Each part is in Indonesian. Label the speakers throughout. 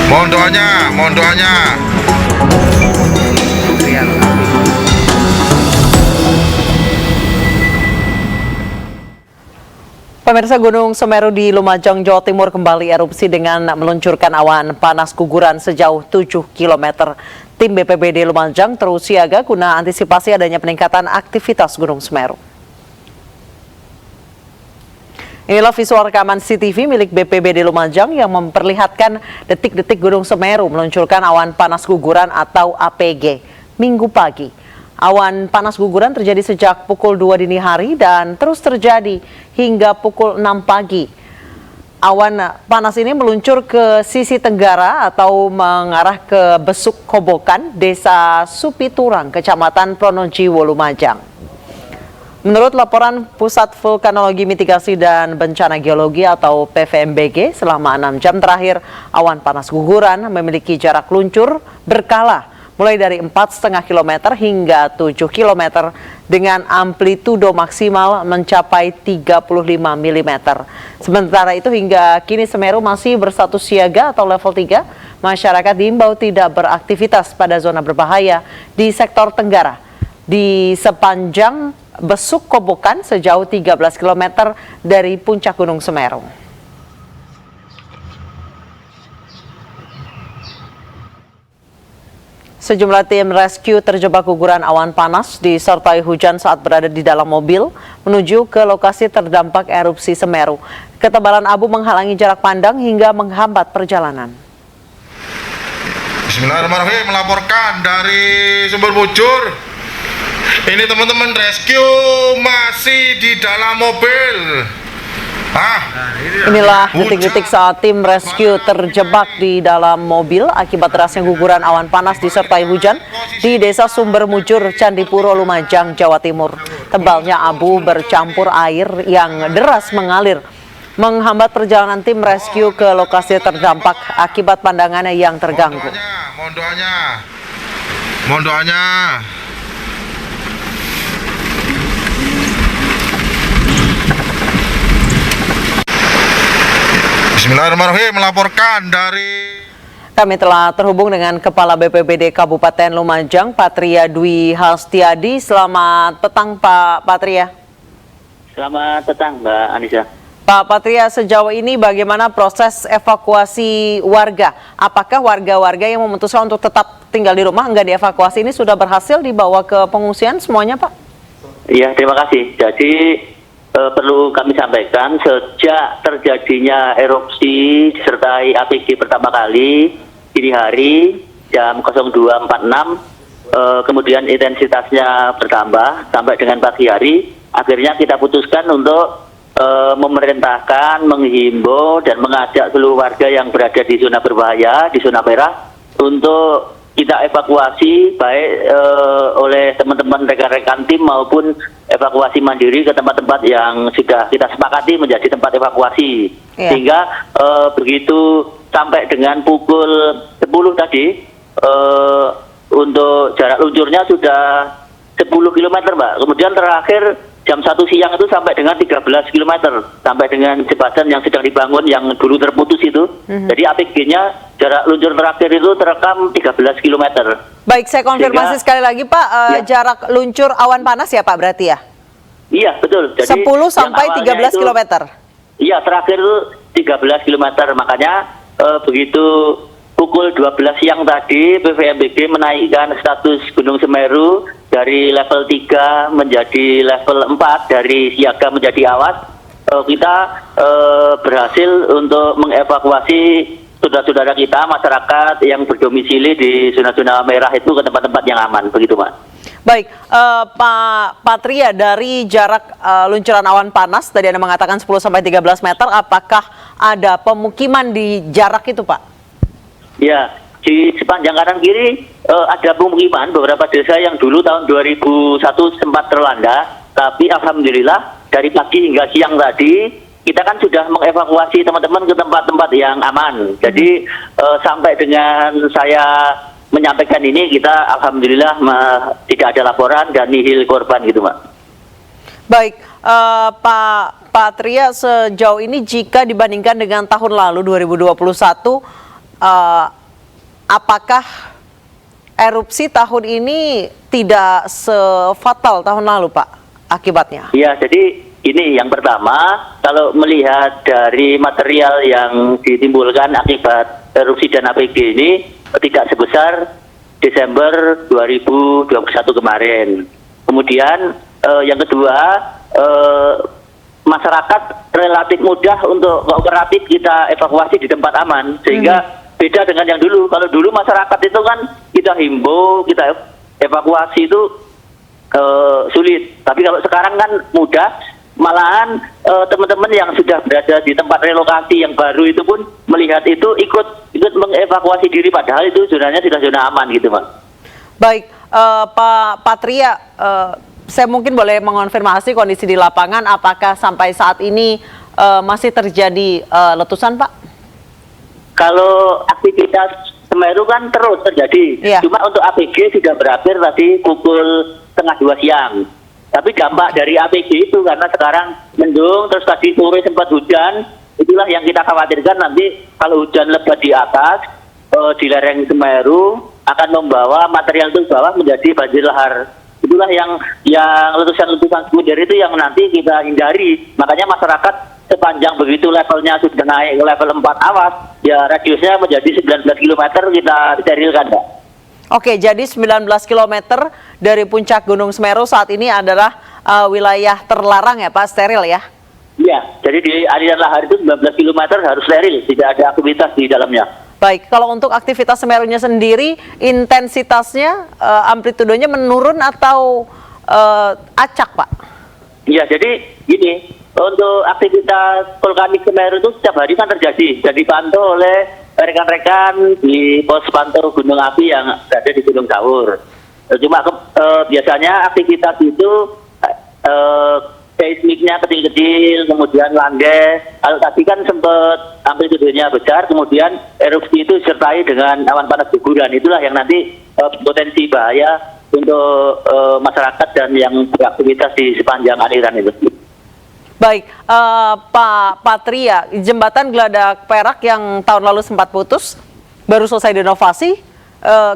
Speaker 1: Mohon doanya, mohon doanya.
Speaker 2: Pemirsa, Gunung Semeru di Lumajang, Jawa Timur kembali erupsi dengan meluncurkan awan panas guguran sejauh 7 km. Tim BPBD Lumajang terus siaga guna antisipasi adanya peningkatan aktivitas Gunung Semeru. Inilah visual rekaman CCTV milik BPBD Lumajang yang memperlihatkan detik-detik Gunung Semeru meluncurkan awan panas guguran atau APG Minggu pagi. Awan panas guguran terjadi sejak pukul 2 dini hari dan terus terjadi hingga pukul 6 pagi. Awan panas ini meluncur ke sisi tenggara atau mengarah ke Besuk Kobokan, Desa Supiturang, Kecamatan Pronojiwo, Lumajang. Menurut laporan Pusat Vulkanologi Mitigasi dan Bencana Geologi atau PVMBG, selama 6 jam terakhir, awan panas guguran memiliki jarak luncur berkala mulai dari 4,5 km hingga 7 km dengan amplitudo maksimal mencapai 35 mm. Sementara itu hingga kini Semeru masih berstatus siaga atau level 3. Masyarakat diimbau tidak beraktivitas pada zona berbahaya di sektor tenggara di sepanjang Besuk Kobokan sejauh 13 km dari puncak Gunung Semeru. Sejumlah tim rescue terjebak guguran awan panas disertai hujan saat berada di dalam mobil menuju ke lokasi terdampak erupsi Semeru. Ketebalan abu menghalangi jarak pandang hingga menghambat perjalanan.
Speaker 1: Bismillahirrahmanirrahim, melaporkan dari Sumber Bujur. Ini teman-teman rescue masih di dalam mobil.
Speaker 2: Inilah detik-detik saat tim rescue terjebak di dalam mobil akibat derasnya guguran awan panas disertai hujan di Desa Sumber Mujur, Candipuro, Lumajang, Jawa Timur. Tebalnya abu bercampur air yang deras mengalir menghambat perjalanan tim rescue ke lokasi terdampak akibat pandangannya yang terganggu.
Speaker 1: Mohon doanya. Mohon doanya. Bismillahirrahmanirrahim, melaporkan dari...
Speaker 2: Kami telah terhubung dengan Kepala BPBD Kabupaten Lumajang, Patria Dwi Hastiadi. Selamat petang, Pak Patria.
Speaker 3: Selamat petang, Mbak Anissa.
Speaker 2: Pak Patria, sejauh ini bagaimana proses evakuasi warga? Apakah warga-warga yang memutuskan untuk tetap tinggal di rumah, enggak dievakuasi, ini sudah berhasil dibawa ke pengungsian semuanya, Pak?
Speaker 3: Iya, terima kasih. Jadi perlu kami sampaikan, sejak terjadinya erupsi disertai APG pertama kali dini hari jam 02.46, kemudian intensitasnya bertambah sampai dengan pagi hari, akhirnya kita putuskan untuk memerintahkan, menghimbau dan mengajak seluruh warga yang berada di zona berbahaya, di zona merah, untuk kita evakuasi baik oleh teman-teman rekan-rekan tim maupun evakuasi mandiri ke tempat-tempat yang sudah kita sepakati menjadi tempat evakuasi. Sehingga begitu sampai dengan pukul 10 tadi, untuk jarak luncurnya sudah 10 km, Mbak. Kemudian terakhir jam 1 siang itu sampai dengan 13 km, sampai dengan jembatan yang sedang dibangun yang dulu terputus itu. Jadi APG-nya jarak luncur terakhir itu terekam 13 km.
Speaker 2: Baik, saya konfirmasi sekali lagi, Pak. Jarak luncur awan panas ya, Pak, berarti ya?
Speaker 3: Iya, betul. Jadi
Speaker 2: 10 sampai 13 km?
Speaker 3: Iya, terakhir itu 13 km. Makanya begitu pukul 12 siang tadi, PVMBG menaikkan status Gunung Semeru dari level 3 menjadi level 4, dari siaga menjadi awas. Kita berhasil untuk mengevakuasi saudara-saudara kita, masyarakat yang berdomisili di zona-zona merah itu ke tempat-tempat yang aman, begitu, Pak.
Speaker 2: Baik, Pak Patria, dari jarak luncuran awan panas, tadi Anda mengatakan 10 sampai 13 meter, apakah ada pemukiman di jarak itu, Pak?
Speaker 3: Ya, di sepanjang kanan kiri ada pemukiman beberapa desa yang dulu tahun 2001 sempat terlanda, tapi alhamdulillah dari pagi hingga siang tadi kita kan sudah mengevakuasi teman-teman ke tempat-tempat yang aman. Jadi sampai dengan saya menyampaikan ini, kita alhamdulillah tidak ada laporan dan nihil korban gitu, Mbak.
Speaker 2: Baik, Pak Patria, sejauh ini jika dibandingkan dengan tahun lalu 2021, apakah erupsi tahun ini tidak sefatal tahun lalu, Pak, akibatnya?
Speaker 3: Ya, jadi ini yang pertama, kalau melihat dari material yang ditimbulkan akibat erupsi dan APG ini tidak sebesar Desember 2021 kemarin. Kemudian yang kedua, masyarakat relatif mudah untuk kooperatif kita evakuasi di tempat aman, sehingga beda dengan yang dulu. Kalau dulu masyarakat itu kan kita himbau, kita evakuasi itu sulit. Tapi kalau sekarang kan mudah, malahan teman-teman yang sudah berada di tempat relokasi yang baru itu pun melihat itu ikut mengevakuasi diri, padahal itu zonanya sudah zona aman gitu, Pak.
Speaker 2: Baik, Pak Patria, saya mungkin boleh mengonfirmasi kondisi di lapangan, apakah sampai saat ini masih terjadi letusan, Pak?
Speaker 3: Kalau aktivitas Semeru kan terus terjadi, cuma untuk APG sudah berakhir tadi pukul 1:30 siang. Tapi dampak dari APG itu karena sekarang mendung, terus tadi sore sempat hujan, itulah yang kita khawatirkan nanti kalau hujan lebat di atas, di lereng Semeru akan membawa material itu bawah menjadi banjir lahar. Itulah yang letusan-letusan sekunder itu yang nanti kita hindari. Makanya masyarakat sepanjang begitu levelnya sudah naik ke level 4 awas, ya radiusnya menjadi 19 km kita sterilkan, Pak.
Speaker 2: Oke, jadi 19 km dari puncak Gunung Semeru saat ini adalah wilayah terlarang ya, Pak, steril ya?
Speaker 3: Iya, jadi di aliran lahar itu 19 km harus steril, tidak ada aktivitas di dalamnya.
Speaker 2: Baik, kalau untuk aktivitas Semerunya sendiri, intensitasnya, amplitudenya menurun atau acak, Pak?
Speaker 3: Iya, jadi gini, untuk aktivitas vulkanik Semeru itu setiap hari kan terjadi dan dipantau oleh rekan-rekan di pos pantau gunung api yang berada di Gunung Sawur. Cuma biasanya aktivitas itu seismiknya kecil-kecil, kemudian landai. Kalau tadi kan sempat amplitudenya besar, kemudian erupsi itu disertai dengan awan panas guguran. Itulah yang nanti potensi bahaya untuk masyarakat dan yang beraktivitas di sepanjang aliran itu.
Speaker 2: Baik, Pak Patria, jembatan Geladak Perak yang tahun lalu sempat putus, baru selesai direnovasi.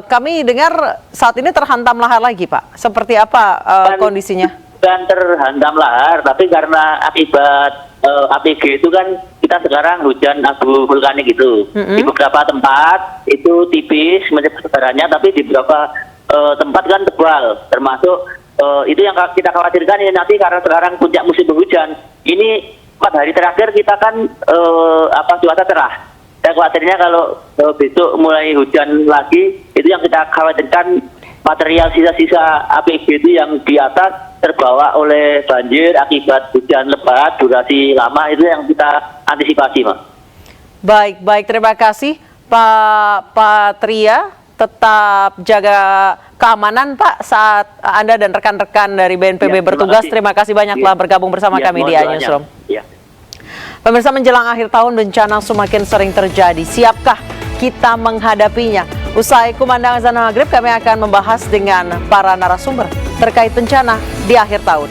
Speaker 2: Kami dengar saat ini terhantam lahar lagi, Pak. Seperti apa kondisinya?
Speaker 3: Bukan terhantam lahar, tapi karena akibat APG itu kan kita sekarang hujan abu vulkanik itu. Di beberapa tempat itu tipis sebarannya, tapi di beberapa tempat kan tebal, termasuk itu yang kita khawatirkan ini nanti karena sekarang puncak musim penghujan. Ini 4 hari terakhir kita kan cuaca cerah. Saya khawatirnya kalau besok mulai hujan lagi, itu yang kita khawatirkan material sisa-sisa APG itu yang di atas terbawa oleh banjir akibat hujan lebat durasi lama, itu yang kita antisipasi, Pak.
Speaker 2: Baik, terima kasih Pak Patria. Tetap jaga keamanan, Pak, saat Anda dan rekan-rekan dari BNPB bertugas. Terima kasih banyak telah bergabung bersama kami di iNewsroom. Pemirsa, menjelang akhir tahun bencana semakin sering terjadi. Siapkah kita menghadapinya? Usai kumandang azan maghrib, kami akan membahas dengan para narasumber terkait bencana di akhir tahun.